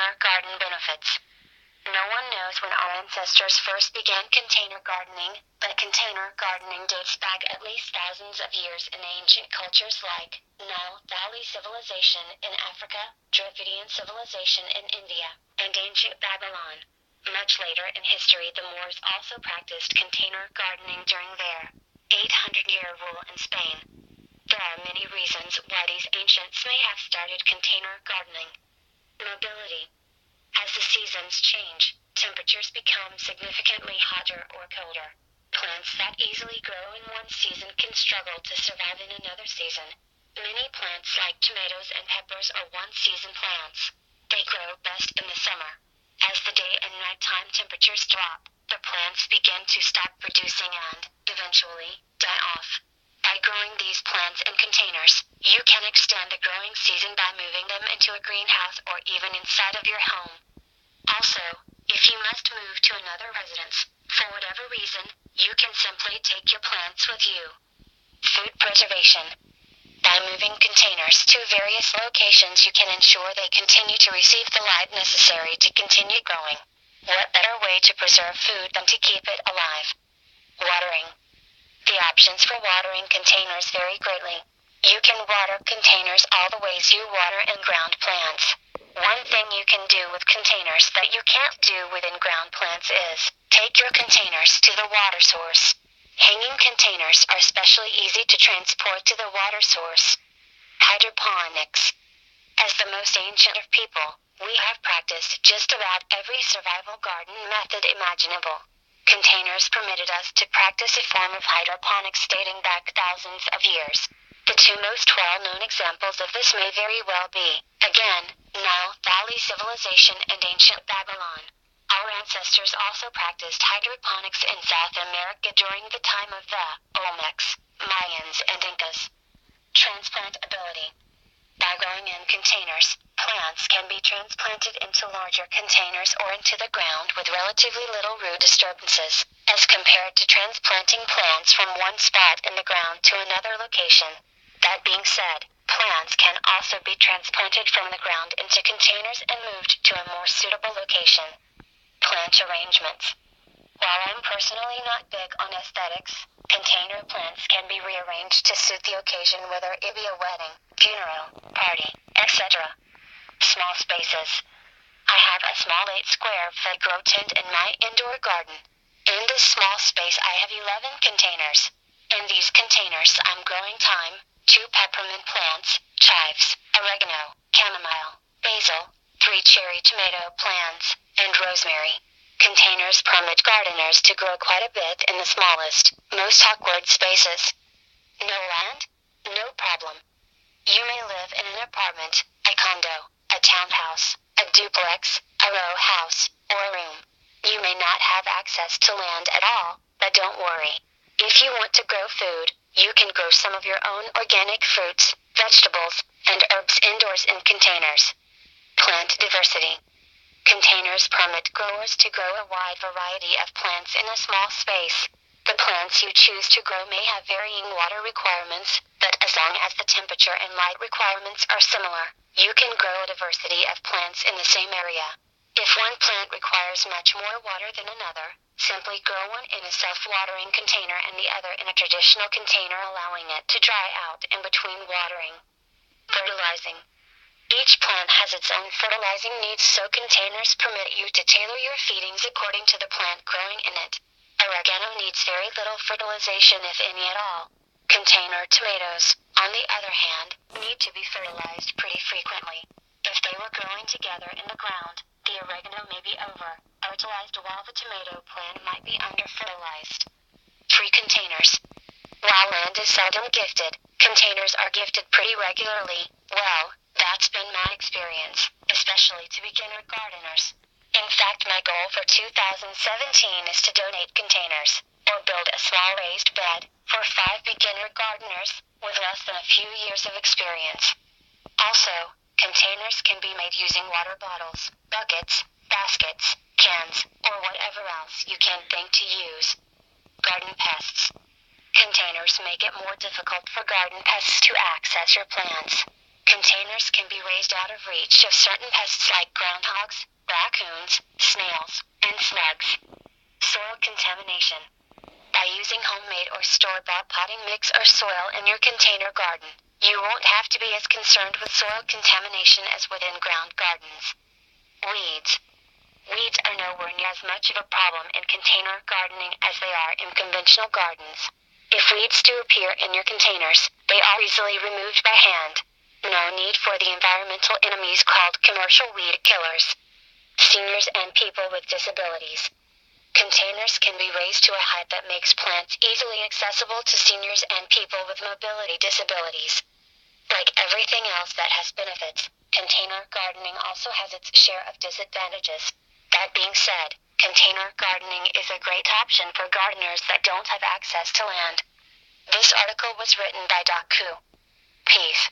Container garden benefits. No one knows when our ancestors first began container gardening, but container gardening dates back at least thousands of years in ancient cultures like Nile Valley civilization in Africa, Dravidian civilization in India, and ancient Babylon. Much later in history, the Moors also practiced container gardening during their 800-year rule in Spain. There are many reasons why these ancients may have started container gardening. Mobility. As the seasons change, temperatures become significantly hotter or colder. Plants that easily grow in one season can struggle to survive in another season. Many plants like tomatoes and peppers are one-season plants. They grow best in the summer. As the day and nighttime temperatures drop, the plants begin to stop producing and, eventually, die off. By growing these plants in containers, you can extend the growing season by moving them into a greenhouse or even inside of your home. Also, if you must move to another residence, for whatever reason, you can simply take your plants with you. Food preservation. By moving containers to various locations, you can ensure they continue to receive the light necessary to continue growing. What better way to preserve food than to keep it alive? Watering. The options for watering containers vary greatly. You can water containers all the ways you water in-ground plants. One thing you can do with containers that you can't do with in-ground plants is take your containers to the water source. Hanging containers are especially easy to transport to the water source. Hydroponics. As the most ancient of people, we have practiced just about every survival garden method imaginable. Containers permitted us to practice a form of hydroponics dating back thousands of years. The two most well-known examples of this may very well be, again, Nile Valley civilization and ancient Babylon. Our ancestors also practiced hydroponics in South America during the time of the Olmecs, Mayans, and Incas. Transplantability. By growing in containers, plants can be transplanted into larger containers or into the ground with relatively little root disturbances, as compared to transplanting plants from one spot in the ground to another location. That being said, plants can also be transplanted from the ground into containers and moved to a more suitable location. Plant arrangements. While I'm personally not big on aesthetics, container plants can be rearranged to suit the occasion, whether it be a wedding, funeral, party, etc. Small spaces. I have a small 8 square foot grow tent in my indoor garden. In this small space I have 11 containers. In these containers I'm growing thyme, 2 peppermint plants, chives, oregano, chamomile, basil, 3 cherry tomato plants, and rosemary. Containers permit gardeners to grow quite a bit in the smallest, most awkward spaces. No land? No problem. You may live in an apartment, a condo, a townhouse, a duplex, a row house, or a room. You may not have access to land at all, but don't worry. If you want to grow food, you can grow some of your own organic fruits, vegetables, and herbs indoors in containers. Plant diversity. Containers permit growers to grow a wide variety of plants in a small space. The plants you choose to grow may have varying water requirements, but as long as the temperature and light requirements are similar, you can grow a diversity of plants in the same area. If one plant requires much more water than another, simply grow one in a self-watering container and the other in a traditional container, allowing it to dry out in between watering. Fertilizing. Each plant has its own fertilizing needs, so containers permit you to tailor your feedings according to the plant growing in it. Oregano needs very little fertilization, if any at all. Container tomatoes, on the other hand, need to be fertilized pretty frequently. If they were growing together in the ground, the oregano may be over-fertilized while the tomato plant might be under-fertilized. Free containers. While land is seldom gifted, containers are gifted pretty regularly. Well, that's been my experience, especially to beginner gardeners. In fact, my goal for 2017 is to donate containers, or build a small raised bed, for 5 beginner gardeners, with less than a few years of experience. Also, containers can be made using water bottles, buckets, baskets, cans, or whatever else you can think to use. Garden pests. Containers make it more difficult for garden pests to access your plants. Containers can be raised out of reach of certain pests like groundhogs, raccoons, snails, and slugs. Soil contamination. By using homemade or store-bought potting mix or soil in your container garden, you won't have to be as concerned with soil contamination as with in-ground gardens. Weeds. Weeds are nowhere near as much of a problem in container gardening as they are in conventional gardens. If weeds do appear in your containers, they are easily removed by hand. No need for the environmental enemies called commercial weed killers. Seniors and people with disabilities. Containers can be raised to a height that makes plants easily accessible to seniors and people with mobility disabilities. Like everything else that has benefits, container gardening also has its share of disadvantages. That being said, container gardening is a great option for gardeners that don't have access to land. This article was written by Doc Koo. Peace.